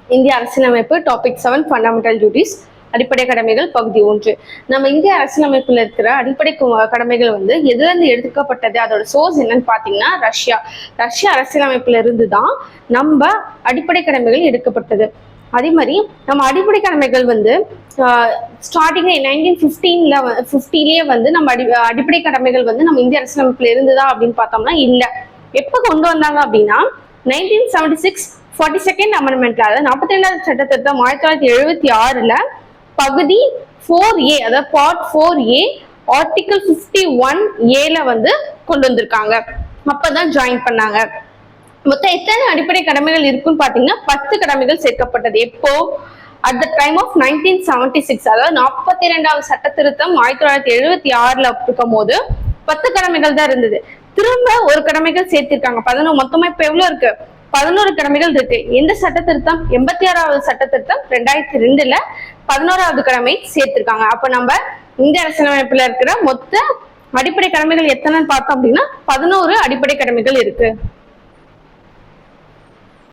இந்திய அரசியலமைப்பு topic 7 fundamental duties அடிப்படை கடமைகள் பகுதி 1. நம்ம இந்திய அரசியலமைப்புல இருக்கிற அடிப்படை கடமைகள் வந்து எதுல இருந்து எடுக்கப்பட்டது, அதோட சோர்ஸ் என்னன்னு பாத்தீங்கன்னா ரஷ்யா அரசியலமைப்புல இருந்து தான் நம்ம அடிப்படை கடமைகள் எடுக்கப்பட்டது. அதே மாதிரி நம்ம அடிப்படை கடமைகள் வந்து ஸ்டார்டிங் 1950 வந்து நம்ம அடிப்படை கடமைகள் வந்து நம்ம இந்திய அரசியலமைப்புல இருந்துதா அப்படின்னு பார்த்தோம்னா இல்ல. எப்ப கொண்டு வந்தாங்க அப்படின்னா 1976 42nd அமெண்ட்மெண்ட்ல, அதாவது 42வது சட்ட திருத்தம் 1976ல பகுதி 4A, அதாவது பார்ட் 4A ஆர்டிகல் 51A வந்து கொண்டு வந்திருக்காங்க. அப்பதான் ஜாயின் பண்ணாங்க. மொத்தம் எத்தனை அடிப்படை கடமைகள் இருக்குன்னு பாத்தீங்கன்னா 10 கடமைகள் சேர்க்கப்பட்டது. எப்போ? அட் த டைம் ஆஃப் 1976, அதாவது 42வது சட்ட திருத்தம் 1976ல இருக்கும் போது 10 கடமைகள் தான் இருந்தது. திரும்ப ஒரு கடமைகள் சேர்த்திருக்காங்க 11. மொத்தமா இப்ப எவ்வளவு இருக்கு? 11 கடமைகள் இருக்கு. எந்த சட்ட திருத்தம்? 86வது சட்ட திருத்தம் 2002ல 11வது கடமை சேர்த்திருக்காங்க. அப்ப நம்ம இந்திய அரசியலமைப்புல இருக்கிற மொத்த அடிப்படை கடமைகள் எத்தனைன்னு பார்த்தோம் அப்படின்னா 11 அடிப்படை கடமைகள் இருக்கு.